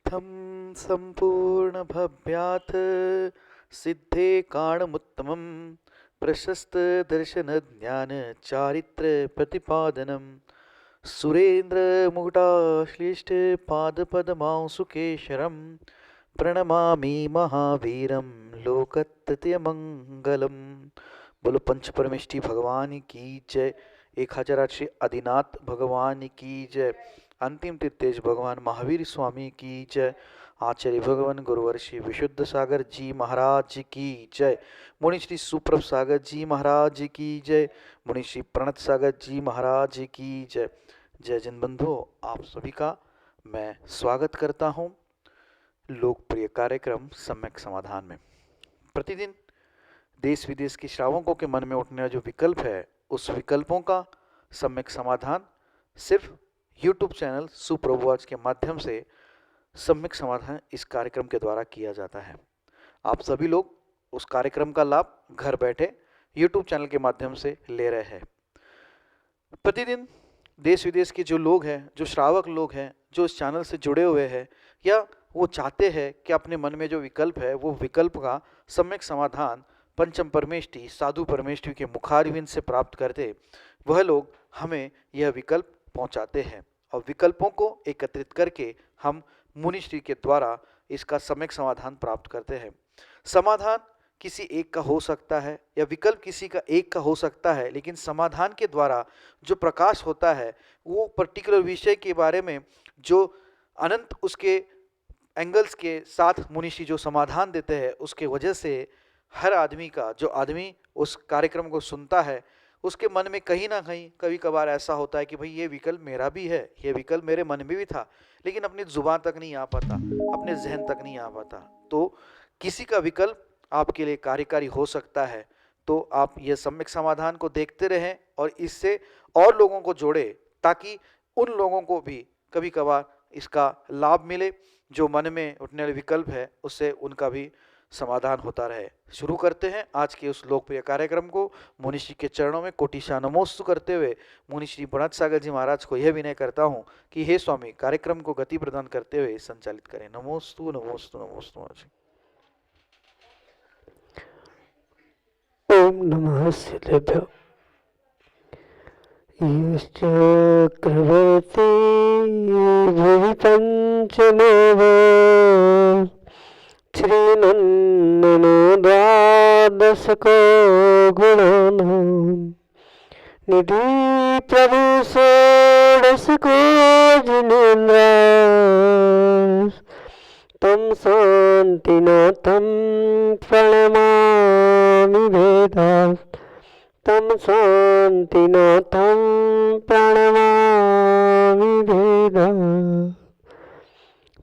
इत्थं सम्पूर्णभव्यात् सिद्धे कारणमुत्तमं प्रशस्तदर्शनज्ञानचारित्रप्रतिपादनं सुरेन्द्रमुकुटाश्लिष्टपादपद्मांसुकेशरं प्रणमामि महावीरं लोकत्रयमङ्गलम्। बोलो पंच परमेष्ठी भगवान की जय। 1008 श्री आदिनाथ भगवान की जय। अंतिम तीर्थेज भगवान महावीर स्वामी की जय। आचार्य भगवान गुरुवर्षि विशुद्ध सागर जी महाराज की जय। मुनि श्री सुप्रभ सागर जी महाराज की जय। मुनि श्री प्रणत सागर जी महाराज की जय। जय जन बंधुओं, आप सभी का मैं स्वागत करता हूं लोकप्रिय कार्यक्रम सम्यक समाधान में। प्रतिदिन देश विदेश के श्रावकों के मन में उठने वाला जो विकल्प है, उस विकल्पों का सम्यक समाधान सिर्फ YouTube चैनल सुप्रभुवाच के माध्यम से सम्यक समाधान इस कार्यक्रम के द्वारा किया जाता है। आप सभी लोग उस कार्यक्रम का लाभ घर बैठे YouTube चैनल के माध्यम से ले रहे हैं। प्रतिदिन देश विदेश के जो लोग हैं, जो श्रावक लोग हैं, जो इस चैनल से जुड़े हुए हैं या वो चाहते हैं कि अपने मन में जो विकल्प है वो विकल्प का सम्यक समाधान पंचम परमेष्ठी साधु परमेष्ठी के मुखारविंद से प्राप्त करते, वह लोग हमें यह विकल्प पहुंचाते हैं और विकल्पों को एकत्रित करके हम मुनिश्री के द्वारा इसका सम्यक समाधान प्राप्त करते हैं। समाधान किसी एक का हो सकता है या विकल्प किसी का एक का हो सकता है, लेकिन समाधान के द्वारा जो प्रकाश होता है वो पर्टिकुलर विषय के बारे में जो अनंत उसके एंगल्स के साथ मुनिश्री जो समाधान देते हैं, उसके वजह से हर आदमी का, जो आदमी उस कार्यक्रम को सुनता है, उसके मन में कहीं ना कहीं कभी कभार ऐसा होता है कि भाई ये विकल्प मेरा भी है, ये विकल्प मेरे मन में भी था, लेकिन अपनी जुबान तक नहीं आ पाता, अपने जहन तक नहीं आ पाता। तो किसी का विकल्प आपके लिए कार्यकारी हो सकता है। तो आप ये सम्यक समाधान को देखते रहें और इससे और लोगों को जोड़े, ताकि उन लोगों को भी कभी कभार इसका लाभ मिले। जो मन में उठने वाले विकल्प है उससे उनका भी समाधान होता रहे। शुरू करते हैं आज के उस लोकप्रिय कार्यक्रम को। मुनिश्री के चरणों में कोटिशा नमोस्तु करते हुए मुनिश्री प्रणत सागर जी महाराज को यह विनय करता हूं कि हे स्वामी, कार्यक्रम को गति प्रदान करते हुए संचालित करें। नमोस्तु नमोस्तु नमोस्तु महाराज। ओम नमः शिवाय। यश्चक्रवर्ती भुवि पंचमेव श्रीनन्दनो द्वादशको गुणानां निधि प्रभु षोडशको जिनेन्द्र तं शान्तिनाथं प्रणमामि वेदात् तं शान्तिनाथं प्रणमामि वेदात्।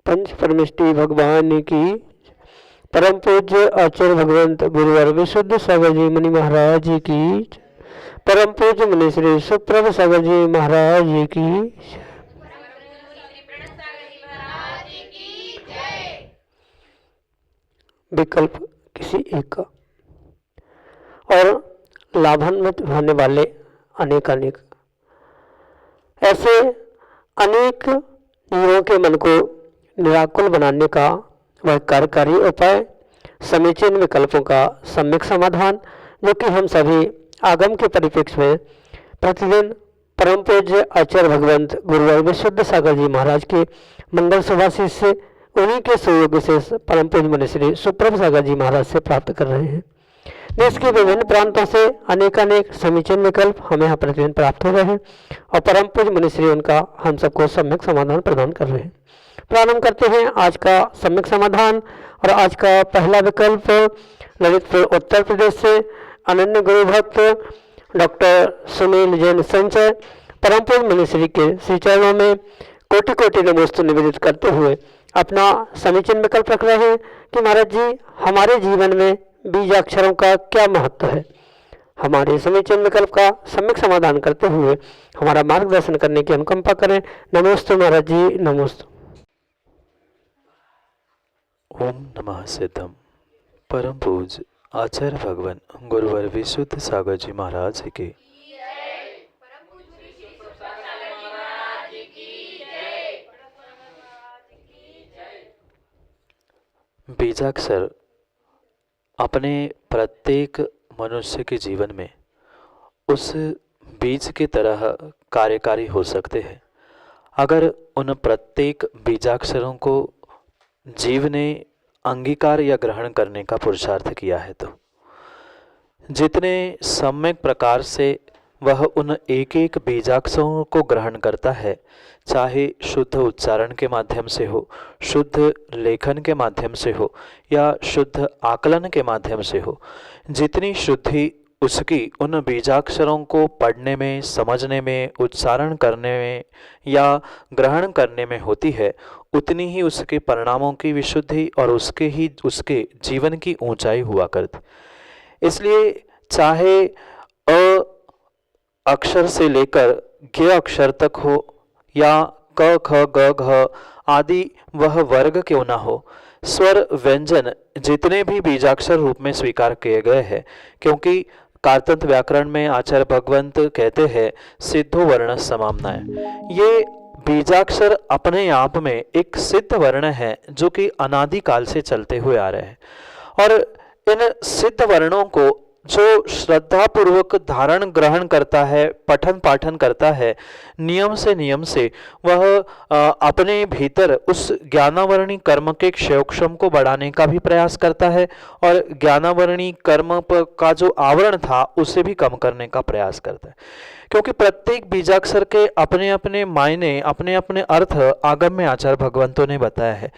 पंच परमेष्ठी भगवान की, परम पूज्य आचार्य भगवंत गुरुवर विशुद्ध सागर जी मुनि महाराज जी की, परम पूज्य मुनि श्री सुप्रभ सागर जी महाराज जी की। विकल्प किसी एक का और लाभान्वित होने वाले अनेक ऐसे अनेक जीवों के मन को निराकुल बनाने का वह कार्यकारी उपाय समीचीन विकल्पों का सम्यक समाधान, जो कि हम सभी आगम के परिप्रेक्ष्य में प्रतिदिन परम पूज्य आचार्य भगवंत गुरुवर विशुद्ध सागर जी महाराज के मंगल सुभाषिष से, उन्हीं के सहयोग से परम पूज्य मुनि श्री सुप्रभ सागर जी महाराज से प्राप्त कर रहे हैं। देश के विभिन्न प्रांतों से अनेक समीचीन विकल्प हमें यहाँ प्रतिदिन प्राप्त हो रहे हैं और परम पूज्य मुनि श्री उनका हम सबको सम्यक समाधान प्रदान कर रहे हैं। प्रारंभ करते हैं आज का सम्यक समाधान। और आज का पहला विकल्प ललितपुर उत्तर प्रदेश से अनन्य गुरु भक्त डॉक्टर सुनील जैन संचय परम पूज्य मुनि श्री के श्री चरणों में कोटि कोटि नमोस्तु निवेदित करते हुए अपना समीचीन विकल्प रख रहे हैं कि महाराज जी, हमारे जीवन में बीजाक्षरों का क्या महत्व है। हमारे समीचीन विकल्प का सम्यक समाधान करते हुए हमारा मार्गदर्शन करने की अनुकंपा करें। नमोस्तु महाराज जी, नमोस्तु। ओम नमः सिद्धम। परम पूज्य आचार्य भगवान गुरुवर विशुद्ध सागर जी महाराज के बीजाक्षर अपने प्रत्येक मनुष्य के जीवन में उस बीज की तरह कार्यकारी हो सकते हैं अगर उन प्रत्येक बीजाक्षरों को जीव ने अंगीकार या ग्रहण करने का पुरुषार्थ किया है। तो जितने सम्यक प्रकार से वह उन एक एक बीजाक्षरों को ग्रहण करता है, चाहे शुद्ध उच्चारण के माध्यम से हो, शुद्ध लेखन के माध्यम से हो या शुद्ध आकलन के माध्यम से हो, जितनी शुद्धि उसकी उन बीजाक्षरों को पढ़ने में, समझने में, उच्चारण करने में या ग्रहण करने में होती है, उतनी ही उसके परिणामों की विशुद्धि और उसके जीवन की ऊंचाई हुआ करती। इसलिए चाहे अ अक्षर से लेकर ग अक्षर तक हो या क ख ग घ आदि वह वर्ग क्यों ना हो, स्वर व्यंजन जितने भी बीजाक्षर रूप में स्वीकार किए गए हैं, क्योंकि कारतंत्र व्याकरण में आचार्य भगवंत कहते हैं सिद्धो वर्ण समाम्नाय, ये बीजाक्षर अपने आप में एक सिद्ध वर्ण है जो कि अनादिकाल से चलते हुए आ रहे हैं। और इन सिद्ध वर्णों को जो श्रद्धा पूर्वक धारण ग्रहण करता है, पठन पाठन करता है, नियम से वह अपने भीतर उस ज्ञानावरणी कर्म के क्षयोक्षम को बढ़ाने का भी प्रयास करता है और ज्ञानावरणी कर्म का जो आवरण था उसे भी कम करने का प्रयास करता है। क्योंकि प्रत्येक बीजाक्षर के अपने अपने मायने, अपने अपने अर्थ आगम में आचार्य भगवंतों ने बताया है।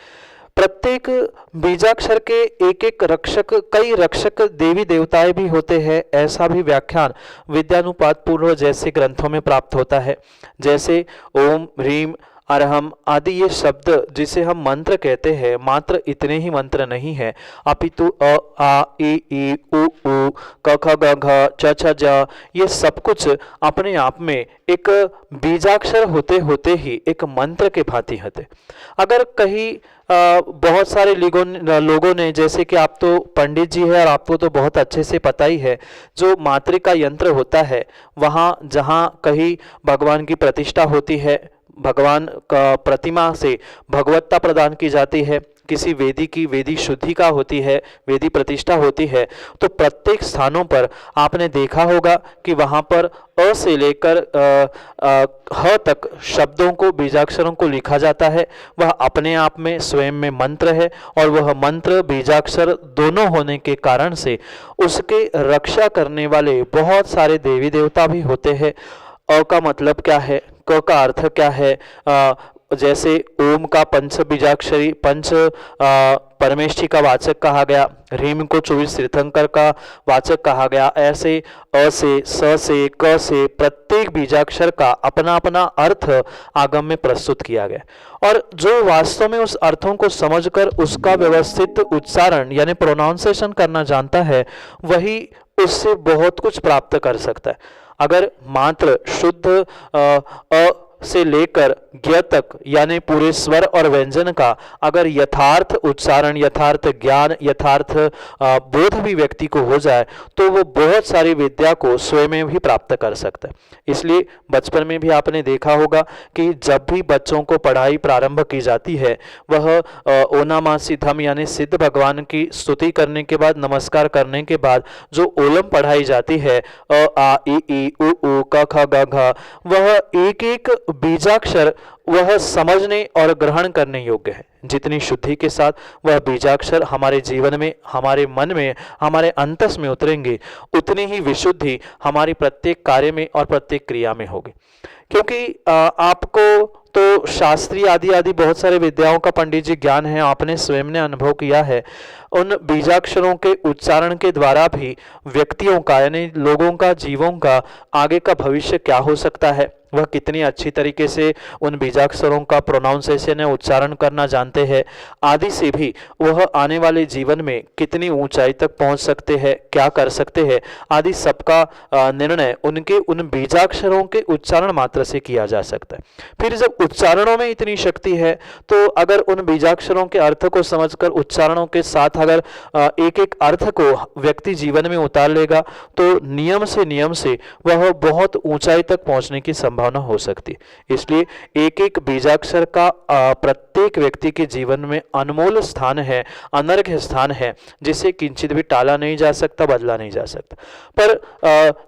प्रत्येक बीजाक्षर के एक एक रक्षक, कई रक्षक देवी देवताएं भी होते हैं, ऐसा भी व्याख्यान विद्यानुपात पूर्व जैसे ग्रंथों में प्राप्त होता है। जैसे ओम ह्रीम अरहम आदि ये शब्द जिसे हम मंत्र कहते हैं, मात्र इतने ही मंत्र नहीं है, अपितु अ आ ई उ ऊ क ख ग घ च छ ज, ये सब कुछ अपने आप में एक बीजाक्षर होते होते ही एक मंत्र के भांति होते। अगर कहीं बहुत सारे लोगों ने, जैसे कि आप तो पंडित जी है और आपको तो बहुत अच्छे से पता ही है, जो मातृका यंत्र होता है, वहाँ जहाँ कहीं भगवान की प्रतिष्ठा होती है, भगवान का प्रतिमा से भगवत्ता प्रदान की जाती है, किसी वेदी की वेदी शुद्धि का होती है, वेदी प्रतिष्ठा होती है, तो प्रत्येक स्थानों पर आपने देखा होगा कि वहाँ पर अ से लेकर ह तक शब्दों को, बीजाक्षरों को लिखा जाता है। वह अपने आप में स्वयं में मंत्र है और वह मंत्र बीजाक्षर दोनों होने के कारण से उसके रक्षा करने वाले बहुत सारे देवी देवता भी होते हैं। अ का मतलब क्या है, क का अर्थ क्या है, जैसे ओम का पंच बीजाक्षरी पंच परमेष्ठी का वाचक कहा गया, ह्रीम को 24 तीर्थंकर का वाचक कहा गया, ऐसे अ से, स से, क से प्रत्येक बीजाक्षर का अपना अपना अर्थ आगम में प्रस्तुत किया गया। और जो वास्तव में उस अर्थों को समझकर उसका व्यवस्थित उच्चारण यानी प्रोनाउंसिएशन करना जानता है, वही उससे बहुत कुछ प्राप्त कर सकता है। अगर मात्र शुद्ध अ से लेकर ज्ञ तक यानी पूरे स्वर और व्यंजन का अगर यथार्थ उच्चारण, यथार्थ ज्ञान, यथार्थ बोध भी व्यक्ति को हो जाए, तो वो बहुत सारी विद्या को स्वयं में भी प्राप्त कर सकता है। इसलिए बचपन में भी आपने देखा होगा कि जब भी बच्चों को पढ़ाई प्रारंभ की जाती है, वह ओनामासीधम यानी सिद्ध भगवान की स्तुति करने के बाद, नमस्कार करने के बाद जो ओलम पढ़ाई जाती है, अ आ ई उ ऊ क ख ग घ, वह एक एक बीजाक्षर वह समझने और ग्रहण करने योग्य है। जितनी शुद्धि के साथ वह बीजाक्षर हमारे जीवन में, हमारे मन में, हमारे अंतस में उतरेंगे, उतनी ही विशुद्धि हमारी प्रत्येक कार्य में और प्रत्येक क्रिया में होगी। क्योंकि आपको तो शास्त्रीय आदि आदि बहुत सारे विद्याओं का पंडित जी ज्ञान है, आपने स्वयं ने अनुभव किया है। उन बीजाक्षरों के उच्चारण के द्वारा भी व्यक्तियों का यानी लोगों का, जीवों का आगे का भविष्य क्या हो सकता है, वह कितनी अच्छी तरीके से उन बीजाक्षरों का प्रोनाउंसिएशन या उच्चारण करना जानते हैं, आदि से भी वह आने वाले जीवन में कितनी ऊंचाई तक पहुंच सकते हैं, क्या कर सकते हैं, आदि सबका निर्णय उनके उन बीजाक्षरों के उच्चारण मात्र से किया जा सकता है। फिर जब उच्चारणों में इतनी शक्ति है, तो अगर उन बीजाक्षरों के अर्थ को समझकर उच्चारणों के साथ अगर एक एक अर्थ को व्यक्ति जीवन में उतार लेगा, तो नियम से वह बहुत ऊंचाई तक पहुंचने की संभावना हो सकती है। इसलिए एक एक बीजाक्षर का प्रत्येक प्रत्येक व्यक्ति के जीवन में अनमोल स्थान है, अनर्घ्य स्थान है, जिसे किंचित भी टाला नहीं जा सकता, बदला नहीं जा सकता। पर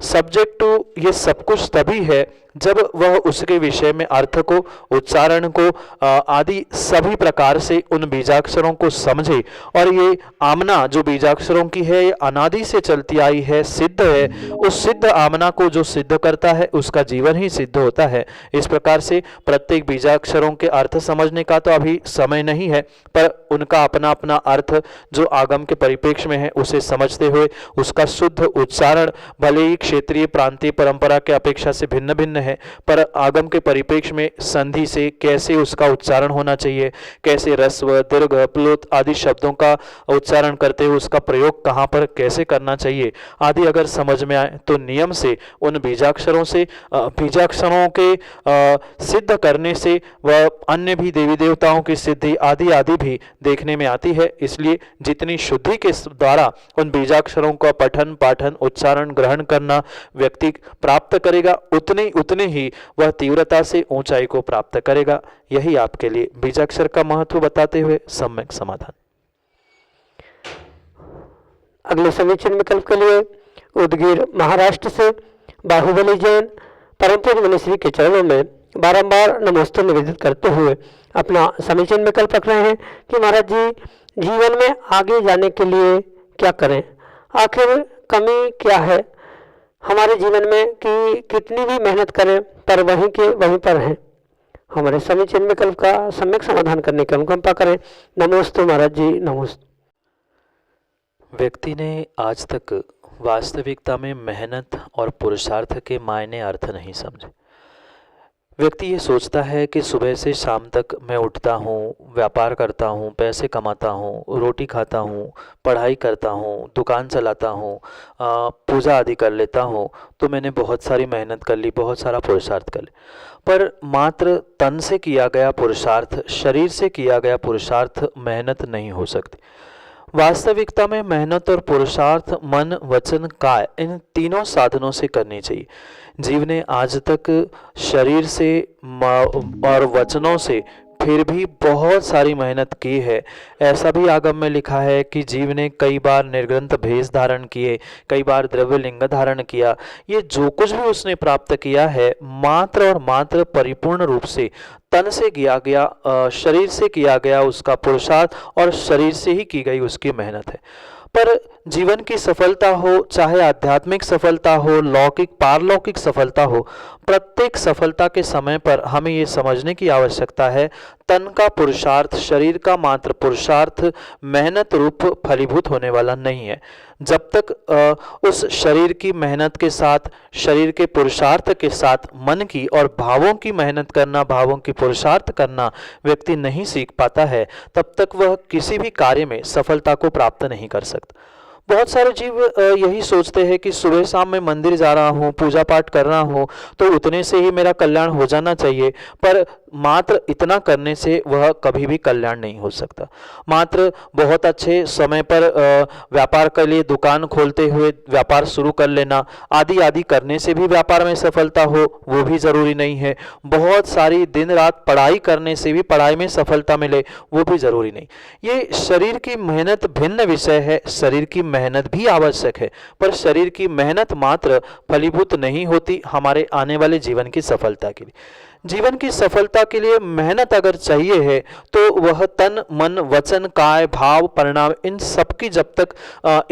सब्जेक्ट टू ये सब कुछ तभी है जब वह उसके विषय में अर्थ को, उच्चारण को आदि सभी प्रकार से उन बीजाक्षरों को समझे। और ये आमना जो बीजाक्षरों की है, ये अनादि से चलती आई है, सिद्ध है। उस सिद्ध आमना को जो सिद्ध करता है उसका जीवन ही सिद्ध होता है। इस प्रकार से प्रत्येक बीजाक्षरों के अर्थ समझने का तो अभी समय नहीं है, पर उनका अपना अपना अर्थ जो आगम के परिप्रेक्ष्य में है उसे समझते हुए उसका शुद्ध उच्चारण भले ही क्षेत्रीय प्रांतीय परंपरा के अपेक्षा से भिन्न भिन्न है, पर आगम के परिप्रेक्ष्य में संधि से कैसे उसका उच्चारण होना चाहिए, कैसे ह्रस्व, दीर्घ, प्लुत आदि शब्दों का उच्चारण करते हुए उसका प्रयोग कहाँ पर कैसे करना चाहिए आदि अगर समझ में आए तो नियम से उन बीजाक्षरों के सिद्ध करने से वह अन्य भी देवी देवताओं की सिद्धि आदि आदि भी देखने में आती है। इसलिए जितनी शुद्धि के द्वारा उन बीजाक्षरों का पठन, पाठन, उच्चारण, ग्रहण करना व्यक्ति प्राप्त करेगा, उतने ही वह तीव्रता से ऊंचाई को प्राप्त करेगा। यही आपके लिए बीजाक्षर का महत्व बताते हुए सम्यक समाधान। अगले समीचीन विकल्प के लिए उदगीर महाराष्ट्र से बाहुबली जैन परम पूज्य मनीश्री के चरणों में बारंबार नमोस्तु निवेदित करते हुए अपना समीचीन विकल्प रख रहे हैं कि महाराज जी, जीवन में आगे जाने के लिए क्या करें, आखिर कमी क्या है हमारे जीवन में कि कितनी भी मेहनत करें पर वहीं के वहीं पर हैं। हमारे समीचीन विकल्प का सम्यक समाधान करने की अनुकंपा करें। नमोस्तु महाराज जी, नमोस्तु। व्यक्ति ने आज तक वास्तविकता में मेहनत और पुरुषार्थ के मायने अर्थ नहीं समझे। व्यक्ति ये सोचता है कि सुबह से शाम तक मैं उठता हूँ, व्यापार करता हूँ, पैसे कमाता हूँ, रोटी खाता हूँ, पढ़ाई करता हूँ, दुकान चलाता हूँ, पूजा आदि कर लेता हूँ, तो मैंने बहुत सारी मेहनत कर ली, बहुत सारा पुरुषार्थ कर लिया। पर मात्र तन से किया गया पुरुषार्थ, शरीर से किया गया पुरुषार्थ मेहनत नहीं हो सकती। वास्तविकता में मेहनत और पुरुषार्थ मन, वचन, काय इन तीनों साधनों से करनी चाहिए। जीव ने आज तक शरीर से और वचनों से फिर भी बहुत सारी मेहनत की है। ऐसा भी आगम में लिखा है कि जीव ने कई बार निर्ग्रंथ भेष धारण किए, कई बार द्रव्य लिंग धारण किया। ये जो कुछ भी उसने प्राप्त किया है मात्र और मात्र परिपूर्ण रूप से तन से किया गया, शरीर से किया गया उसका पुरुषार्थ और शरीर से ही की गई उसकी मेहनत है। पर जीवन की सफलता हो, चाहे आध्यात्मिक सफलता हो, लौकिक पारलौकिक सफलता हो, प्रत्येक सफलता के समय पर हमें ये समझने की आवश्यकता है, तन का पुरुषार्थ, शरीर का मात्र पुरुषार्थ मेहनत रूप फलीभूत होने वाला नहीं है। जब तक उस शरीर की मेहनत के साथ, शरीर के पुरुषार्थ के साथ मन की और भावों की मेहनत करना, भावों की पुरुषार्थ करना व्यक्ति नहीं सीख पाता है, तब तक वह किसी भी कार्य में सफलता को प्राप्त नहीं कर सकता। बहुत सारे जीव यही सोचते हैं कि सुबह शाम मैं मंदिर जा रहा हूँ, पूजा पाठ कर रहा हूँ, तो उतने से ही मेरा कल्याण हो जाना चाहिए। पर मात्र इतना करने से वह कभी भी कल्याण नहीं हो सकता। मात्र बहुत अच्छे समय पर व्यापार के लिए दुकान खोलते हुए व्यापार शुरू कर लेना आदि आदि करने से भी व्यापार में सफलता हो, वो भी जरूरी नहीं है। बहुत सारी दिन रात पढ़ाई करने से भी पढ़ाई में सफलता मिले, वो भी जरूरी नहीं। ये शरीर की मेहनत भिन्न विषय है, शरीर की मेहनत भी आवश्यक है, पर शरीर की मेहनत मात्र फलीभूत नहीं होती हमारे आने वाले जीवन की सफलता के लिए। जीवन की सफलता के लिए मेहनत अगर चाहिए है तो वह तन, मन, वचन, काय, भाव, परिणाम इन सबकी जब तक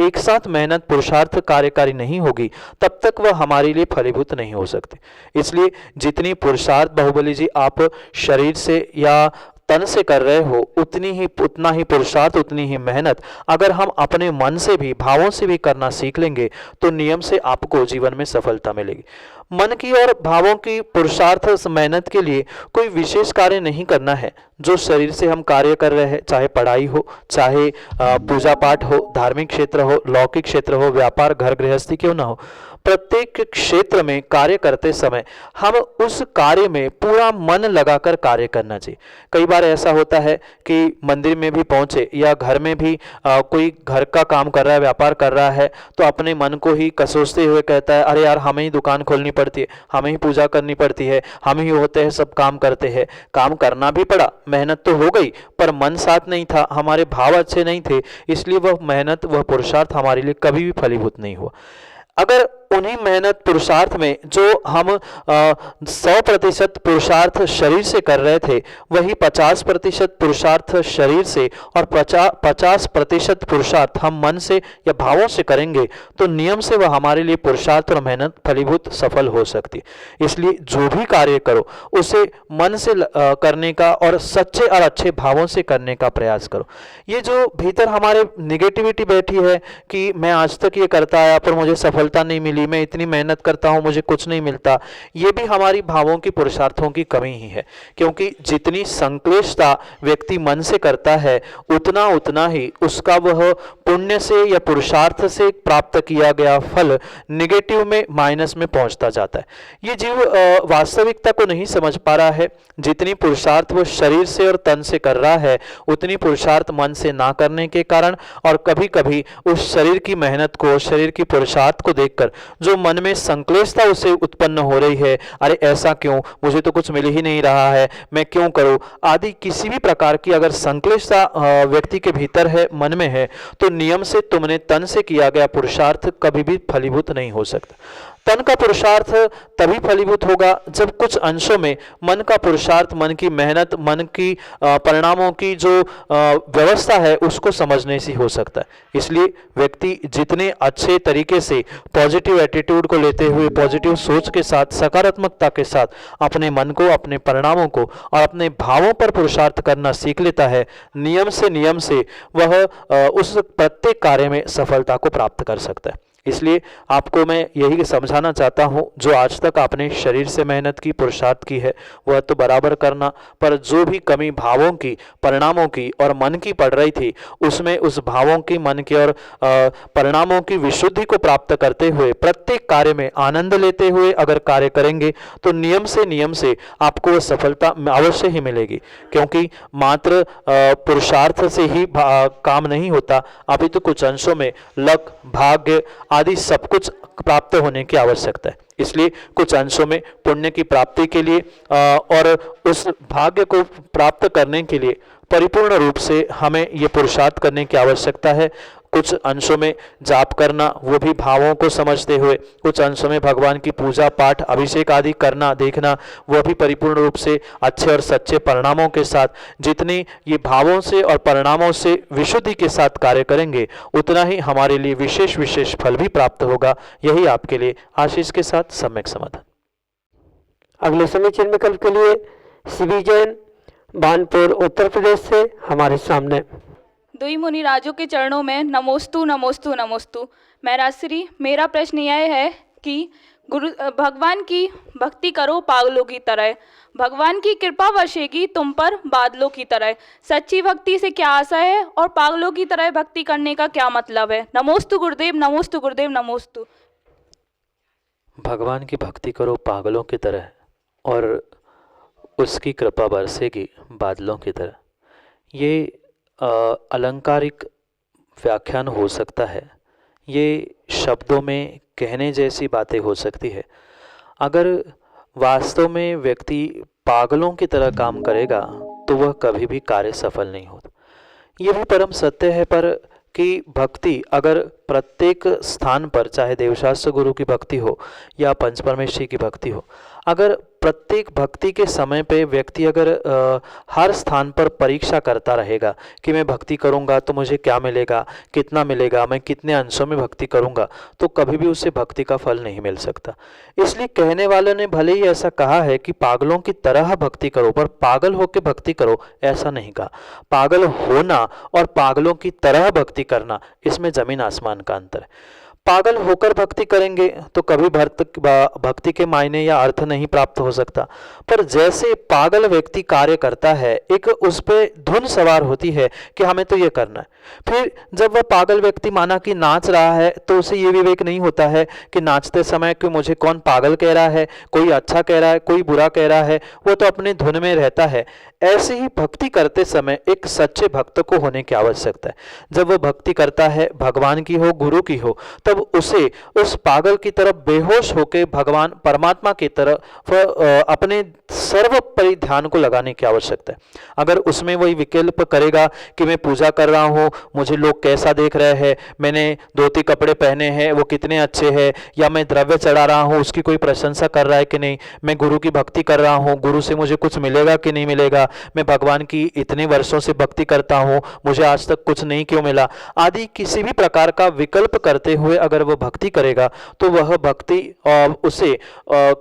एक साथ मेहनत पुरुषार्थ कार्यकारी नहीं होगी तब तक वह हमारे लिए फलीभूत नहीं हो सकते। इसलिए जितनी पुरुषार्थ बाहुबली जी आप शरीर से या तन से कर रहे हो, उतना ही पुरुषार्थ, उतनी ही मेहनत अगर हम अपने मन से भी, भावों से भी करना सीख लेंगे तो नियम से आपको जीवन में सफलता मिलेगी। मन की और भावों की पुरुषार्थ मेहनत के लिए कोई विशेष कार्य नहीं करना है। जो शरीर से हम कार्य कर रहे हैं, चाहे पढ़ाई हो, चाहे पूजा पाठ हो, धार्मिक क्षेत्र हो, लौकिक क्षेत्र हो, व्यापार, घर गृहस्थी क्यों ना हो, प्रत्येक क्षेत्र में कार्य करते समय हम उस कार्य में पूरा मन लगाकर कार्य करना चाहिए। कई बार ऐसा होता है कि मंदिर में भी पहुंचे या घर में भी कोई घर का काम कर रहा है, व्यापार कर रहा है, तो अपने मन को ही कसोसते हुए कहता है अरे यार हमें ही दुकान खोलनी पड़ती है, हमें ही पूजा करनी पड़ती है, हम ही होते हैं सब काम करते हैं। काम करना भी पड़ा, मेहनत तो हो गई, पर मन साथ नहीं था, हमारे भाव अच्छे नहीं थे, इसलिए वह मेहनत वह पुरुषार्थ हमारे लिए कभी भी फलीभूत नहीं हुआ। अगर उन्हीं मेहनत पुरुषार्थ में जो हम 100% पुरुषार्थ शरीर से कर रहे थे, वही 50% पुरुषार्थ शरीर से और 50% पुरुषार्थ हम मन से या भावों से करेंगे, तो नियम से वह हमारे लिए पुरुषार्थ और मेहनत फलीभूत सफल हो सकती है। इसलिए जो भी कार्य करो उसे मन से करने का और सच्चे और अच्छे भावों से करने का प्रयास करो। ये जो भीतर हमारे निगेटिविटी बैठी है कि मैं आज तक ये करता आया पर मुझे सफलता नहीं मिली, मैं इतनी मेहनत करता हूं मुझे कुछ नहीं मिलता, ये भी हमारी भावों की पुरुषार्थों की कमी ही है। क्योंकि जितनी संक्लेशता व्यक्ति मन से करता है उतना उतना ही उसका वह पुण्य से या पुरुषार्थ से प्राप्त किया गया फल निगेटिव में माइनस में पहुंचता जाता है। ये जीव वास्तविकता को नहीं समझ पा रहा है। जितनी पुरुषार्थ वो शरीर से और तन से कर रहा है उतनी पुरुषार्थ मन से ना करने के कारण और कभी कभी उस शरीर की मेहनत को, शरीर की पुरुषार्थ को देखकर जो मन में संक्लेशता उसे उत्पन्न हो रही है, अरे ऐसा क्यों, मुझे तो कुछ मिल ही नहीं रहा है, मैं क्यों करूं, आदि किसी भी प्रकार की अगर संक्लेशता व्यक्ति के भीतर है, मन में है, तो नियम से तुमने तन से किया गया पुरुषार्थ कभी भी फलीभूत नहीं हो सकता। तन का पुरुषार्थ तभी फलीभूत होगा जब कुछ अंशों में मन का पुरुषार्थ, मन की मेहनत, मन की परिणामों की जो व्यवस्था है उसको समझने से हो सकता है। इसलिए व्यक्ति जितने अच्छे तरीके से पॉजिटिव एटीट्यूड को लेते हुए, पॉजिटिव सोच के साथ, सकारात्मकता के साथ अपने मन को, अपने परिणामों को और अपने भावों पर पुरुषार्थ करना सीख लेता है, नियम से वह उस प्रत्येक कार्य में सफलता को प्राप्त कर सकता है। इसलिए आपको मैं यही समझाना चाहता हूं, जो आज तक आपने शरीर से मेहनत की, पुरुषार्थ की है, वह तो बराबर करना, पर जो भी कमी भावों की, परिणामों की और मन की पड़ रही थी, उसमें उस भावों की, मन की और परिणामों की विशुद्धि को प्राप्त करते हुए प्रत्येक कार्य में आनंद लेते हुए अगर कार्य करेंगे तो नियम से आपको वह सफलता अवश्य ही मिलेगी। क्योंकि मात्र पुरुषार्थ से ही काम नहीं होता, अभी तो कुछ अंशों में लक, भाग्य आदि सब कुछ प्राप्त होने की आवश्यकता है। इसलिए कुछ अंशों में पुण्य की प्राप्ति के लिए और उस भाग्य को प्राप्त करने के लिए परिपूर्ण रूप से हमें ये पुरुषार्थ करने की आवश्यकता है। कुछ अंशों में जाप करना, वो भी भावों को समझते हुए, कुछ अंशों में भगवान की पूजा पाठ, अभिषेक आदि करना, देखना, वह भी परिपूर्ण रूप से अच्छे और सच्चे परिणामों के साथ। जितनी ये भावों से और परिणामों से विशुद्धि के साथ कार्य करेंगे उतना ही हमारे लिए विशेष फल भी प्राप्त होगा। यही आपके लिए आशीष के साथ सम्यक समाधान। अगले समीचीन विकल्प के लिए शिवी जैन बानपुर उत्तर प्रदेश से हमारे सामने। दुई मुनि राजों के चरणों में नमोस्तु नमोस्तु नमोस्तु। मैं राजश्री, मेरा प्रश्न यह है कि भगवान की भक्ति करो पागलों की तरह, भगवान की कृपा वर्षेगी तुम पर बादलों की तरह। सच्ची भक्ति से क्या आशा है और पागलों की तरह भक्ति करने का क्या मतलब है? नमोस्तु गुरुदेव, नमोस्तु गुरुदेव, नमोस्तु। भगवान की भक्ति करो पागलों की तरह और उसकी कृपा बरसेगी बादलों की तरह, ये अलंकारिक व्याख्यान हो सकता है, ये शब्दों में कहने जैसी बातें हो सकती है। अगर वास्तव में व्यक्ति पागलों की तरह काम करेगा तो वह कभी भी कार्य सफल नहीं होता। ये भी परम सत्य है पर कि भक्ति अगर प्रत्येक स्थान पर, चाहे देवशास्त्र गुरु की भक्ति हो या पंचपरमेश्वरी की भक्ति हो, अगर प्रत्येक भक्ति के समय पे व्यक्ति अगर हर स्थान पर परीक्षा करता रहेगा कि मैं भक्ति करूंगा तो मुझे क्या मिलेगा, कितना मिलेगा, मैं कितने अंशों में भक्ति करूंगा, तो कभी भी उसे भक्ति का फल नहीं मिल सकता। इसलिए कहने वाले ने भले ही ऐसा कहा है कि पागलों की तरह भक्ति करो, पर पागल होकर भक्ति करो ऐसा नहीं कहा। पागल होना और पागलों की तरह भक्ति करना, इसमें जमीन आसमान का अंतर है। पागल होकर भक्ति करेंगे तो कभी भक्ति के मायने या अर्थ नहीं प्राप्त हो सकता। पर जैसे पागल व्यक्ति कार्य करता है, एक उस पे धुन सवार होती है कि हमें तो ये करना है। फिर जब वह पागल व्यक्ति माना कि नाच रहा है तो उसे ये विवेक नहीं होता है कि नाचते समय कि मुझे कौन पागल कह रहा है, कोई अच्छा कह रहा है, कोई बुरा कह रहा है, वो तो अपने धुन में रहता है। ऐसे ही भक्ति करते समय एक सच्चे भक्त को होने की आवश्यकता है। जब वह भक्ति करता है, भगवान की हो, गुरु की हो, तब उसे उस पागल की तरफ बेहोश होकर भगवान परमात्मा की तरफ अपने सर्वोपरि ध्यान को लगाने की आवश्यकता है। अगर उसमें वही विकल्प करेगा कि मैं पूजा कर रहा हूँ, मुझे लोग कैसा देख रहे हैं, मैंने धोती कपड़े पहने हैं वो कितने अच्छे हैं, या मैं द्रव्य चढ़ा रहा हूँ उसकी कोई प्रशंसा कर रहा है कि नहीं, मैं गुरु की भक्ति कर रहा हूँ, गुरु से मुझे कुछ मिलेगा कि नहीं मिलेगा, मैं भगवान की इतने वर्षों से भक्ति करता हूँ, मुझे आज तक कुछ नहीं क्यों मिला, आदि किसी भी प्रकार का विकल्प करते हुए अगर वह भक्ति करेगा तो वह भक्ति उसे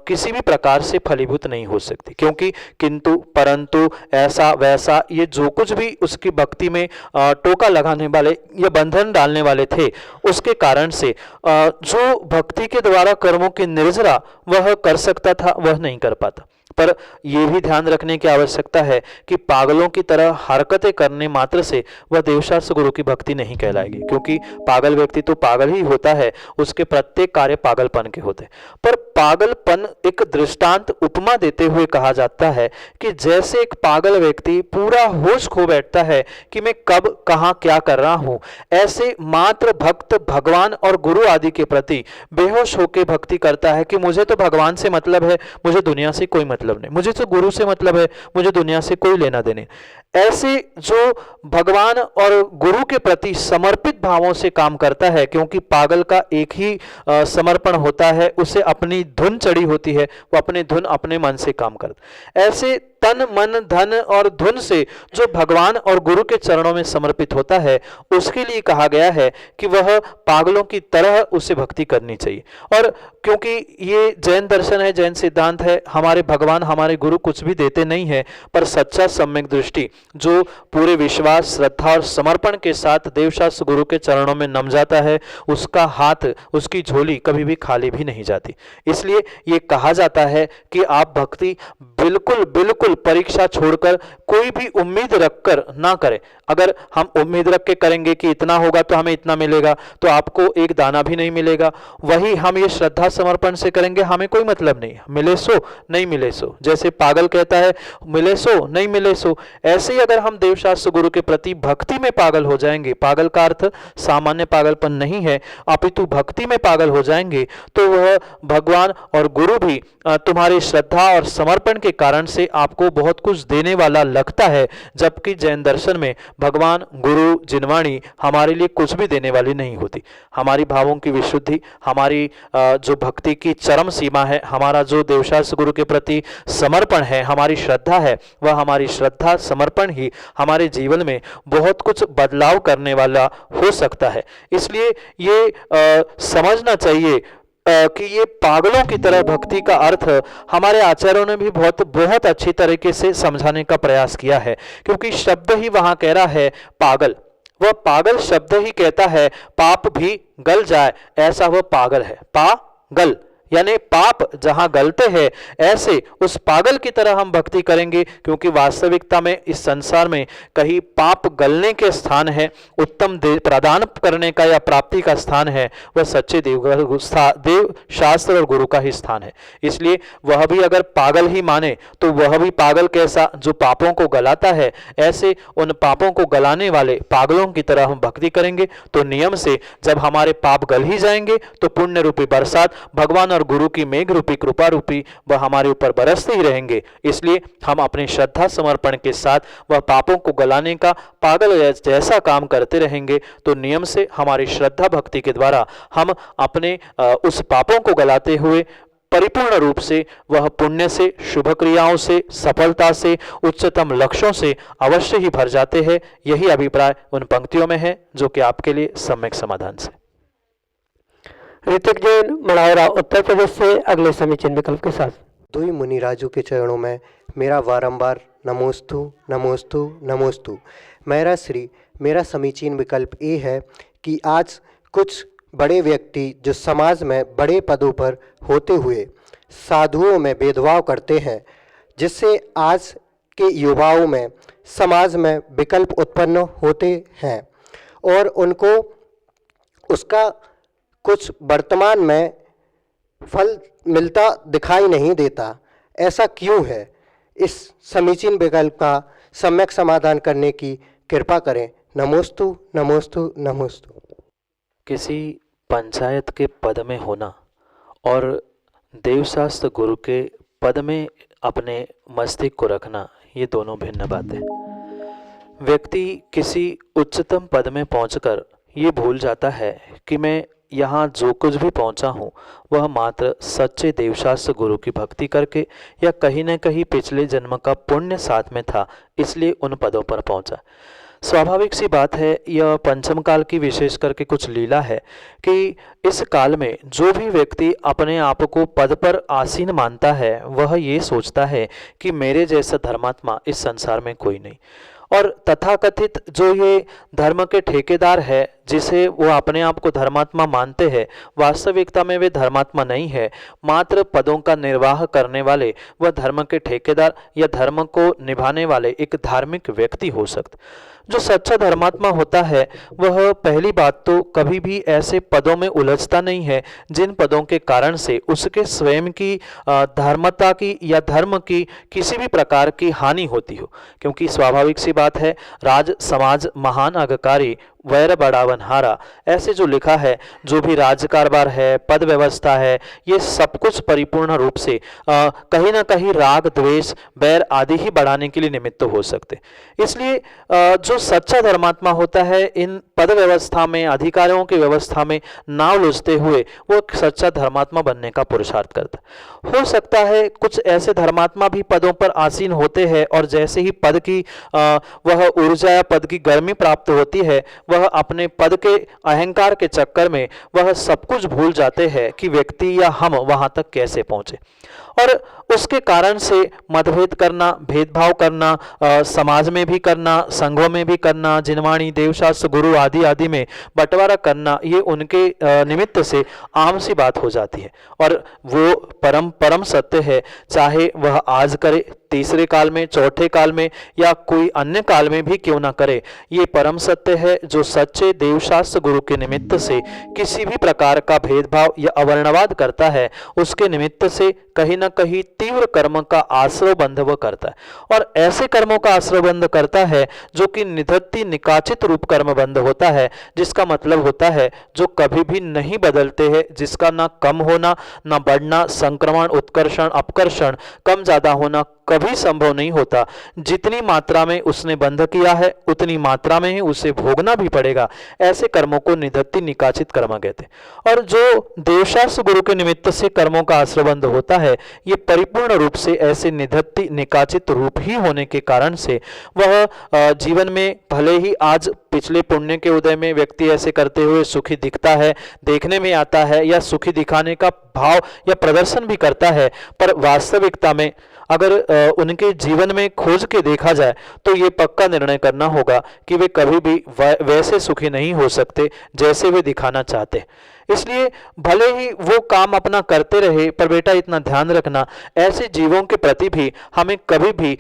किसी भी प्रकार से फलीभूत नहीं हो सकती। क्योंकि किंतु परंतु ऐसा वैसा ये जो कुछ भी उसकी भक्ति में टोका लगाने वाले या बंधन डालने वाले थे, उसके कारण से जो भक्ति के द्वारा कर्मों की निर्जरा वह कर सकता था वह नहीं कर पाता। पर यह भी ध्यान रखने की आवश्यकता है कि पागलों की तरह हरकतें करने मात्र से वह देवशास्त्र गुरु की भक्ति नहीं कहलाएगी। क्योंकि पागल व्यक्ति तो पागल ही होता है, उसके प्रत्येक कार्य पागलपन के होते हैं। पर पागलपन एक दृष्टांत उपमा देते हुए कहा जाता है कि जैसे एक पागल व्यक्ति पूरा होश खो बैठता है कि मैं कब कहाँ क्या कर रहा हूं, ऐसे मात्र भक्त भगवान और गुरु आदि के प्रति बेहोश होकर भक्ति करता है कि मुझे तो भगवान से मतलब है, मुझे दुनिया से कोई मतलब नहीं, मुझे तो गुरु से मतलब है, मुझे दुनिया से कोई लेना देने। ऐसे जो भगवान और गुरु के प्रति समर्पित भावों से काम करता है, क्योंकि पागल का एक ही समर्पण होता है, उसे अपनी धुन चढ़ी होती है, वो अपने धुन अपने मन से काम करता। ऐसे तन मन धन और धुन से जो भगवान और गुरु के चरणों में समर्पित होता है, उसके लिए कहा गया है कि वह पागलों की तरह उसे भक्ति करनी चाहिए। और क्योंकि ये जैन दर्शन है, जैन सिद्धांत है, हमारे भगवान हमारे गुरु कुछ भी देते नहीं है, पर सच्चा सम्यक दृष्टि जो पूरे विश्वास श्रद्धा और समर्पण के साथ देवशास्त्र गुरु के चरणों में नम जाता है, उसका हाथ, उसकी झोली कभी भी खाली भी नहीं जाती। इसलिए ये कहा जाता है कि आप भक्ति बिल्कुल बिल्कुल परीक्षा छोड़कर कोई भी उम्मीद रखकर ना करें। अगर हम उम्मीद रख के करेंगे कि इतना होगा तो हमें इतना मिलेगा, तो आपको एक दाना भी नहीं मिलेगा। वही हम ये श्रद्धा समर्पण से करेंगे, हमें कोई मतलब नहीं, मिले सो नहीं मिले सो, जैसे पागल कहता है मिले सो नहीं मिले सो, ऐसे ही अगर हम देवशास्त्र गुरु के प्रति भक्ति में पागल हो जाएंगे, पागल का अर्थ सामान्य पागलपन नहीं है, अपितु भक्ति में पागल हो जाएंगे, तो वह भगवान और गुरु भी तुम्हारी श्रद्धा और समर्पण के कारण से आपको बहुत कुछ देने वाला लगता है। जबकि जैन दर्शन में भगवान गुरु जिनवाणी हमारे लिए कुछ भी देने वाली नहीं होती। हमारी भावों की विशुद्धि, हमारी जो भक्ति की चरम सीमा है, हमारा जो देवशास्त्र गुरु के प्रति समर्पण है, हमारी श्रद्धा है, वह हमारी श्रद्धा समर्पण ही हमारे जीवन में बहुत कुछ बदलाव करने वाला हो सकता है। इसलिए ये समझना चाहिए कि ये पागलों की तरह भक्ति का अर्थ हमारे आचार्यों ने भी बहुत अच्छी तरीके से समझाने का प्रयास किया है। क्योंकि शब्द ही वहां कह रहा है पागल, वह पागल शब्द ही कहता है पाप भी गल जाए, ऐसा वह पागल है। पागल यानी पाप जहां गलते हैं, ऐसे उस पागल की तरह हम भक्ति करेंगे। क्योंकि वास्तविकता में इस संसार में कहीं पाप गलने के स्थान है, उत्तम प्रदान करने का या प्राप्ति का स्थान है, वह सच्चे देव शास्त्र और गुरु का ही स्थान है। इसलिए वह भी अगर पागल ही माने तो वह भी पागल कैसा जो पापों को गलाता है, ऐसे उन पापों को गलाने वाले पागलों की तरह हम भक्ति करेंगे तो नियम से जब हमारे पाप गल ही जाएंगे तो पुण्य रूपी बरसात भगवान और गुरु की मेघ रूपी कृपा रूपी वह हमारे ऊपर बरसते ही रहेंगे। इसलिए हम अपनी श्रद्धा समर्पण के साथ वह पापों को गलाने का पागल जैसा काम करते रहेंगे तो नियम से हमारी श्रद्धा भक्ति के द्वारा हम अपने उस पापों को गलाते हुए परिपूर्ण रूप से वह पुण्य से, शुभ क्रियाओं से, सफलता से, उच्चतम लक्ष्यों से अवश्य ही भर जाते हैं। यही अभिप्राय उन पंक्तियों में है जो कि आपके लिए सम्यक समाधान से। ऋतिक जैन, मढ़ौरा, उत्तर प्रदेश से अगले समीचीन विकल्प के साथ। दुई मुनिराजों के चरणों में मेरा बारंबार नमोस्तु नमोस्तु नमोस्तु। मेरा समीचीन विकल्प ये है कि आज कुछ बड़े व्यक्ति जो समाज में बड़े पदों पर होते हुए साधुओं में भेदभाव करते हैं, जिससे आज के युवाओं में समाज में विकल्प उत्पन्न होते हैं और उनको उसका कुछ वर्तमान में फल मिलता दिखाई नहीं देता। ऐसा क्यों है? इस समीचीन विकल्प का सम्यक समाधान करने की कृपा करें। नमोस्तु नमोस्तु नमोस्तु। किसी पंचायत के पद में होना और देवशास्त्र गुरु के पद में अपने मस्तिष्क को रखना, ये दोनों भिन्न बातें। व्यक्ति किसी उच्चतम पद में पहुंचकर ये भूल जाता है कि मैं यहाँ जो कुछ भी पहुंचा हूँ वह मात्र सच्चे देवशास्त्र गुरु की भक्ति करके या कहीं न कहीं पिछले जन्म का पुण्य साथ में था, इसलिए उन पदों पर पहुंचा। स्वाभाविक सी बात है, यह पंचम काल की विशेष करके कुछ लीला है कि इस काल में जो भी व्यक्ति अपने आप को पद पर आसीन मानता है वह ये सोचता है कि मेरे जैसा धर्मात्मा इस संसार में कोई नहीं। और तथाकथित जो ये धर्म के ठेकेदार है, जिसे वो अपने आप को धर्मात्मा मानते हैं, वास्तविकता में वे धर्मात्मा नहीं है, मात्र पदों का निर्वाह करने वाले वह धर्म के ठेकेदार या धर्म को निभाने वाले एक धार्मिक व्यक्ति हो सकते। जो सच्चा धर्मात्मा होता है वह पहली बात तो कभी भी ऐसे पदों में उलझता नहीं है जिन पदों के कारण से उसके स्वयं की धर्मता की या धर्म की किसी भी प्रकार की हानि होती हो। क्योंकि स्वाभाविक सी बात है, राज समाज महान अगकारी वैर बढ़ावन हारा, ऐसे जो लिखा है, जो भी राज कारभार है, पद व्यवस्था है, ये सब कुछ परिपूर्ण रूप से कहीं ना कहीं राग द्वेष बैर आदि ही बढ़ाने के लिए निमित्त हो सकते। इसलिए जो सच्चा धर्मात्मा होता है इन पद व्यवस्था में, अधिकारियों की व्यवस्था में ना उलझते हुए वो एक सच्चा धर्मात्मा बनने का पुरुषार्थ करता है। हो सकता है कुछ ऐसे धर्मात्मा भी पदों पर आसीन होते हैं और जैसे ही पद की वह ऊर्जा या पद की गर्मी प्राप्त होती है, वह अपने पद के अहंकार के चक्कर में वह सब कुछ भूल जाते हैं कि व्यक्ति या हम वहां तक कैसे पहुंचे, और उसके कारण से मतभेद करना, भेदभाव करना, समाज में भी करना, संघों में भी करना, जिनवाणी देवशास्त्र गुरु आदि आदि में बंटवारा करना, ये उनके निमित्त से आम सी बात हो जाती है। और वो परम सत्य है, चाहे वह आज करे, तीसरे काल में, चौथे काल में या कोई अन्य काल में भी क्यों ना करे, ये परम सत्य है जो सच्चे देवशास्त्र गुरु के निमित्त से किसी भी प्रकार का भेदभाव या अवर्णवाद करता है, उसके निमित्त से कहीं ना कहीं तीव्र कर्म का आश्रय बंध वह करता है। और ऐसे कर्मों का आश्रय बंध करता है जो कि निधत्ति निकाचित रूप कर्म बंध होता है, जिसका मतलब होता है जो कभी भी नहीं बदलते हैं, जिसका ना कम होना, ना बढ़ना, संक्रमण, उत्कर्षण, अपकर्षण, कम ज्यादा होना कभी संभव नहीं होता। जितनी मात्रा में उसने बंध किया है उतनी मात्रा में ही उसे भोगना भी पड़ेगा। ऐसे कर्मों को निधत्ति निकाचित कर्म कहते हैं। और जो देवशास्त्र गुरु के निमित्त से कर्मों का आश्रयबंध होता है, ये परिपूर्ण रूप से ऐसे निधत्ति निकाचित रूप ही होने के कारण से वह जीवन में भले ही आज पिछले पुण्य के उदय में व्यक्ति ऐसे करते हुए सुखी दिखता है, देखने में आता है, या सुखी दिखाने का भाव या प्रदर्शन भी करता है, पर वास्तविकता में अगर उनके जीवन में खोज के देखा जाए तो ये पक्का निर्णय करना होगा कि वे कभी भी वैसे सुखी नहीं हो सकते जैसे वे दिखाना चाहते। इसलिए भले ही वो काम अपना करते रहे, पर बेटा इतना ध्यान रखना, ऐसे जीवों के प्रति भी हमें कभी भी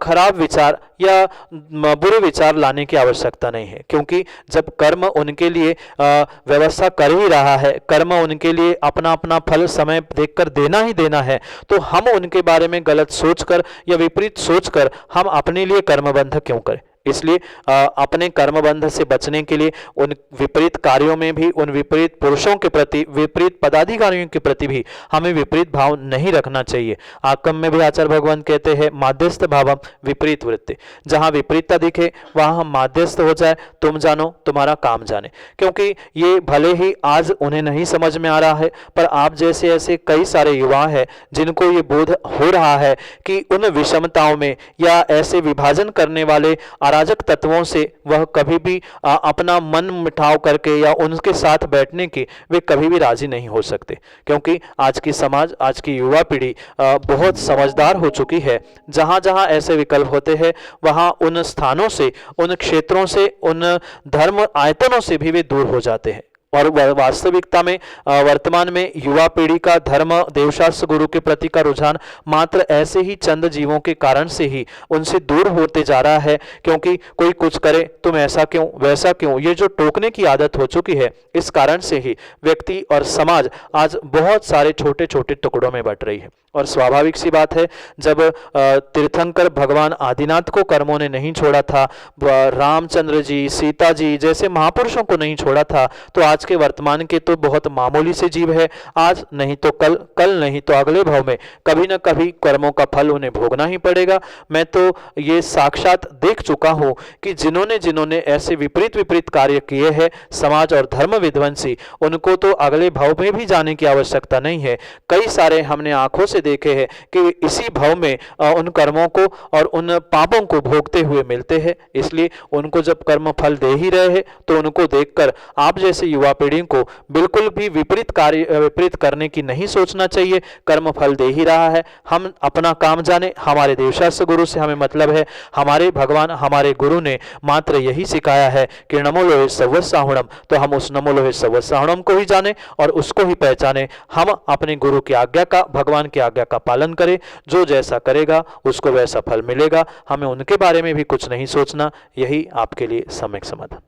खराब विचार या बुरे विचार लाने की आवश्यकता नहीं है। क्योंकि जब कर्म उनके लिए व्यवस्था कर ही रहा है, कर्म उनके लिए अपना अपना फल समय देखकर देना ही देना है, तो हम उनके बारे में गलत सोचकर या विपरीत सोचकर हम अपने लिए कर्मबंध क्यों करें। इसलिए अपने कर्मबंध से बचने के लिए उन विपरीत कार्यों में भी, उन विपरीत पुरुषों के प्रति, विपरीत पदाधिकारियों के प्रति भी हमें विपरीत भाव नहीं रखना चाहिए। आकम में भी आचार्य भगवान कहते हैं माध्यस्थ भावम विपरीत वृत्ति, जहां विपरीतता दिखे वहां हम माध्यस्थ हो जाए, तुम जानो तुम्हारा काम जाने। क्योंकि ये भले ही आज उन्हें नहीं समझ में आ रहा है, पर आप जैसे ऐसे कई सारे युवा हैं जिनको ये बोध हो रहा है कि उन विषमताओं में या ऐसे विभाजन करने वाले अराजक तत्वों से वह कभी भी अपना मन मिठाव करके या उनके साथ बैठने की वे कभी भी राजी नहीं हो सकते। क्योंकि आज की समाज, आज की युवा पीढ़ी बहुत समझदार हो चुकी है। जहां जहां ऐसे विकल्प होते हैं वहां उन स्थानों से, उन क्षेत्रों से, उन धर्म आयतनों से भी वे दूर हो जाते हैं। और वास्तविकता में वर्तमान में युवा पीढ़ी का धर्म देवशास्त्र गुरु के प्रति का रुझान मात्र ऐसे ही चंद जीवों के कारण से ही उनसे दूर होते जा रहा है, क्योंकि कोई कुछ करे तुम ऐसा क्यों वैसा क्यों, ये जो टोकने की आदत हो चुकी है, इस कारण से ही व्यक्ति और समाज आज बहुत सारे छोटे छोटे टुकड़ों में बट रही है। और स्वाभाविक सी बात है, जब तीर्थंकर भगवान आदिनाथ को कर्मों ने नहीं छोड़ा था, रामचंद्र जी, सीता जी जैसे महापुरुषों को नहीं छोड़ा था, तो आज के वर्तमान के तो बहुत मामूली से जीव है। आज नहीं तो कल, कल नहीं तो अगले भाव में कभी न कभी कर्मों का फल उन्हें भोगना ही पड़ेगा। मैं तो ये साक्षात देख चुका हूं कि जिन्होंने जिन्होंने ऐसे विपरीत विपरीत कार्य किए हैं, समाज और धर्म विध्वंसी, उनको तो अगले भाव में भी जाने की आवश्यकता नहीं है। कई सारे हमने आंखों से देखे हैं कि इसी भाव में उन कर्मों को और उन पापों को भोगते हुए मिलते हैं। इसलिए उनको जब कर्म फल दे ही रहे हैं, तो उनको देखकर आप जैसे युवा पीढ़ी को बिल्कुल भी विपरीत करने की नहीं सोचना चाहिए। कर्म फल दे ही रहा है, हम अपना काम जाने। हमारे देवशास्त्र गुरु से हमें मतलब है, हमारे भगवान हमारे गुरु ने मात्र यही सिखाया है कि नमो लोहे सवसाहुणम, तो हम उस नमो लोहे सवसाहुणम को ही जाने और उसको ही पहचाने। हम अपने गुरु की आज्ञा का, भगवान की आज्ञा का पालन करें। जो जैसा करेगा उसको वैसा फल मिलेगा, हमें उनके बारे में भी कुछ नहीं सोचना। यही आपके लिए सम्यक समाधान।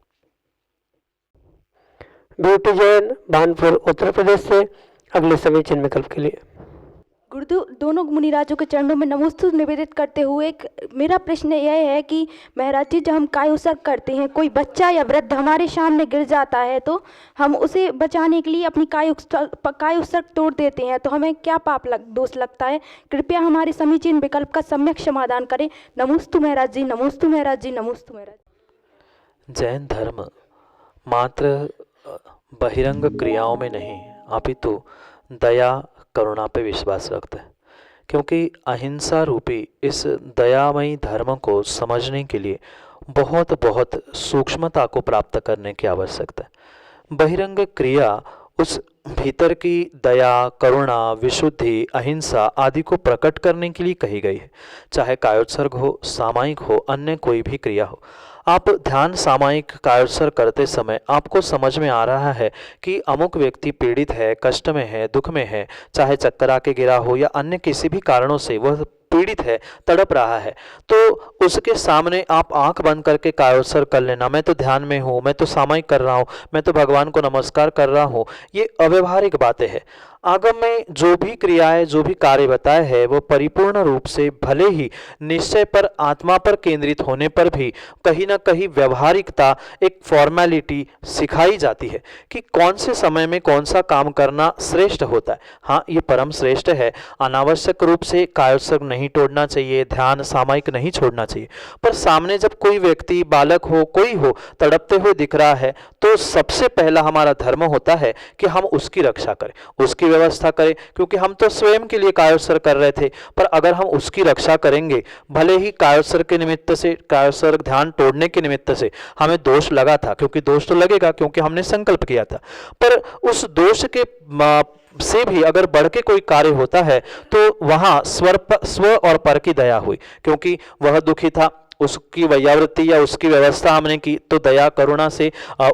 ब्यूटी जैन बानपुर उत्तर प्रदेश से अगले समीचीन विकल्प के लिए। गुरुदेव, दोनों मुनिराजों के चरणों में नमोस्तु निवेदित करते हुए मेरा प्रश्न यह है कि महाराज जी, जब हम कायोत्सर्ग करते हैं, कोई बच्चा या वृद्ध हमारे सामने गिर जाता है तो हम उसे बचाने के लिए अपनी कायोत्सर्ग तोड़ देते हैं, तो हमें क्या दोष लगता है? कृपया हमारे समीचीन विकल्प का सम्यक समाधान करें। नमोस्तु महाराज जी, नमोस्तु महाराज जी, नमोस्तु महाराज। जैन धर्म मात्र बहिरंग क्रियाओं में नहीं, अपितु दया करुणा पे विश्वास रखता है, क्योंकि अहिंसा रूपी इस दयामयी धर्म को समझने के लिए बहुत बहुत सूक्ष्मता को प्राप्त करने की आवश्यकता है। बहिरंग क्रिया उस भीतर की दया, करुणा, विशुद्धि, अहिंसा आदि को प्रकट करने के लिए कही गई है। चाहे कायोत्सर्ग हो, सामायिक हो, अन्य कोई भी क्रिया हो। आप ध्यान सामायिक कायोत्सर्ग करते समय आपको समझ में आ रहा है कि अमुक व्यक्ति पीड़ित है, कष्ट में है, दुख में है, चाहे चक्कर आके गिरा हो या अन्य किसी भी कारणों से वह पीड़ित है, तड़प रहा है, तो उसके सामने आप आंख बंद करके कायोत्सर्ग कर लेना, मैं तो ध्यान में हूँ, मैं तो सामायिक कर रहा हूँ, मैं तो भगवान को नमस्कार कर रहा हूँ, ये अव्यवहारिक बातें हैं। आगम में जो भी क्रियाएं, जो भी कार्य बताए हैं, वो परिपूर्ण रूप से भले ही निश्चय पर, आत्मा पर केंद्रित होने पर भी कहीं ना कहीं व्यवहारिकता, एक फॉर्मेलिटी सिखाई जाती है कि कौन से समय में कौन सा काम करना श्रेष्ठ होता है। हाँ, ये परम श्रेष्ठ है। अनावश्यक रूप से कायोत्सर्ग नहीं तोड़ना चाहिए, ध्यान सामायिक नहीं छोड़ना चाहिए। पर सामने जब कोई व्यक्ति, बालक हो, कोई हो, तड़पते हुए दिख रहा है, तो सबसे पहला हमारा धर्म होता है कि हम उसकी रक्षा करें, उसकी व्यवस्था करें, क्योंकि हम तो स्वयं के लिए कायोत्सर्ग कर रहे थे। पर अगर हम उसकी रक्षा करेंगे, भले ही कायोत्सर्ग के निमित्त से, कायोत्सर्ग ध्यान तोड़ने के निमित्त से हमें दोष लगा था, क्योंकि दोष तो लगेगा क्योंकि हमने संकल्प किया था, पर उस दोष के से भी अगर बढ़ के कोई कार्य होता है तो वहां स्व और पर की दया हुई, क्योंकि वह दुखी था, उसकी वैयावृत्ति या उसकी व्यवस्था हमने की, तो दया करुणा से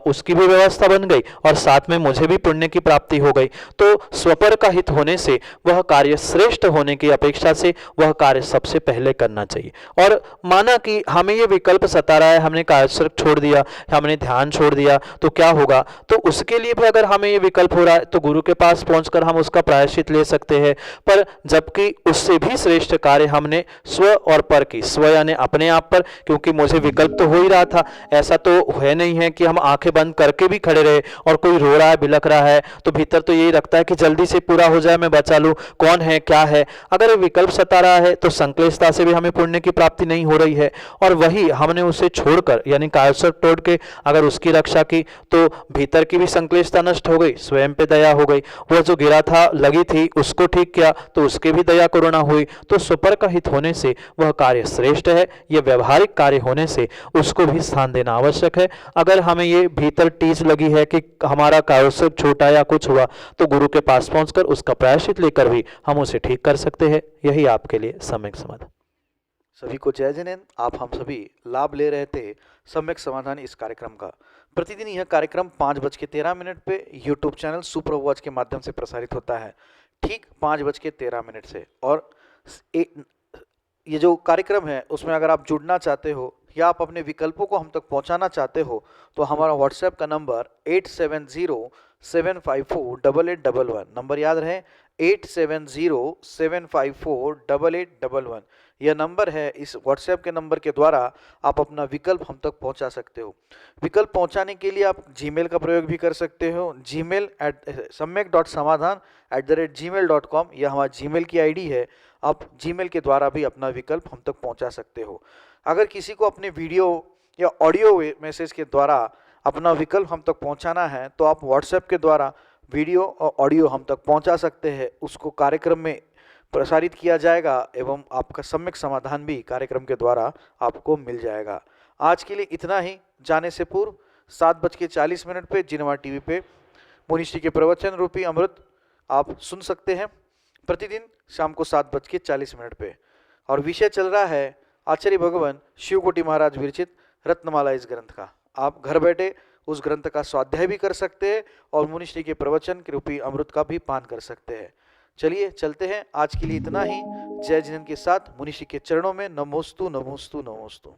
उसकी भी व्यवस्था बन गई और साथ में मुझे भी पुण्य की प्राप्ति हो गई। तो स्वपर का हित होने से वह कार्य श्रेष्ठ होने की अपेक्षा से वह कार्य सबसे पहले करना चाहिए। और माना कि हमें ये विकल्प सता रहा है, हमने कायोत्सर्ग छोड़ दिया, हमने ध्यान छोड़ दिया, तो क्या होगा? तो उसके लिए भी अगर हमें ये विकल्प हो रहा है तो गुरु के पास पहुंचकर हम उसका प्रायश्चित ले सकते हैं। पर जबकि उससे भी श्रेष्ठ कार्य हमने स्व और पर की, स्व यानी अपने आप, क्योंकि मुझे विकल्प तो हो ही रहा था, ऐसा तो है नहीं है कि हम आंखें बंद करके भी खड़े रहे और कोई रो रहा है, बिलख रहा है, तो भीतर तो यही रखता है कि जल्दी से पूरा हो जाए, मैं बचा लूं, कौन है क्या है। अगर विकल्प सता रहा है तो संक्लेशता से भी हमें पुण्य की प्राप्ति नहीं हो रही है, और वही हमने उसे छोड़कर यानी कायोत्सर्ग तोड़ के अगर उसकी रक्षा की तो भीतर की भी संक्लेशता नष्ट हो गई, स्वयं पे दया हो गई, वह जो गिरा था, लगी थी, उसको ठीक किया तो उसके भी दया करुणा हुई। तो सुपर का हित होने से वह कार्य श्रेष्ठ है, यह व्यवहारिक कार्य होने से उसको भी स्थान देना आवश्यक है। अगर हमें ये भीतर टीच लगी है कि हमारा कायोत्सर्ग छोटा या कुछ हुआ, तो गुरु के पास पहुंचकर उसका प्रायश्चित लेकर भी हम उसे ठीक कर सकते हैं। यही आपके लिए सम्यक समाधान। सभी को जय जिनेंद्र। आप हम सभी लाभ ले रहे थे सम्यक समाधान इस कार्यक्रम का। प्रतिदिन यह कार्यक्रम 5:13 पे यूट्यूब चैनल सुपर वॉच के माध्यम से प्रसारित होता है, ठीक 5:13 से। और ये जो कार्यक्रम है उसमें अगर आप जुड़ना चाहते हो या आप अपने विकल्पों को हम तक पहुंचाना चाहते हो तो हमारा व्हाट्सएप का नंबर 8707548811, नंबर याद रहे 8707548811, यह नंबर है। इस व्हाट्सएप के नंबर के द्वारा आप अपना विकल्प हम तक पहुंचा सकते हो। विकल्प पहुंचाने के लिए आप जीमेल का प्रयोग भी कर सकते हो, gmail@samyak.samadhan@gmail.com, यह हमारा जीमेल की आईडी है। आप जीमेल के द्वारा भी अपना विकल्प हम तक पहुंचा सकते हो। अगर किसी को अपने वीडियो या ऑडियो मैसेज के द्वारा अपना विकल्प हम तक पहुंचाना है तो आप व्हाट्सएप के द्वारा वीडियो और ऑडियो हम तक पहुंचा सकते हैं। उसको कार्यक्रम में प्रसारित किया जाएगा एवं आपका सम्यक समाधान भी कार्यक्रम के द्वारा आपको मिल जाएगा। आज के लिए इतना ही। जाने से पूर्व 7:40 पे जिनवा टीवी पे मुनिश्री के प्रवचन रूपी अमृत आप सुन सकते हैं प्रतिदिन शाम को 7:40 पे। और विषय चल रहा है आचार्य भगवान शिवकोटि महाराज विरचित रत्नमाला इस ग्रंथ का। आप घर बैठे उस ग्रंथ का स्वाध्याय भी कर सकते हैं और मुनिश्री के प्रवचन के रूपी अमृत का भी पान कर सकते हैं। चलिए चलते हैं। आज के लिए इतना ही। जय जिनेंद्र के साथ मुनिश्री के चरणों में नमोस्तु नमोस्तु नमोस्तु।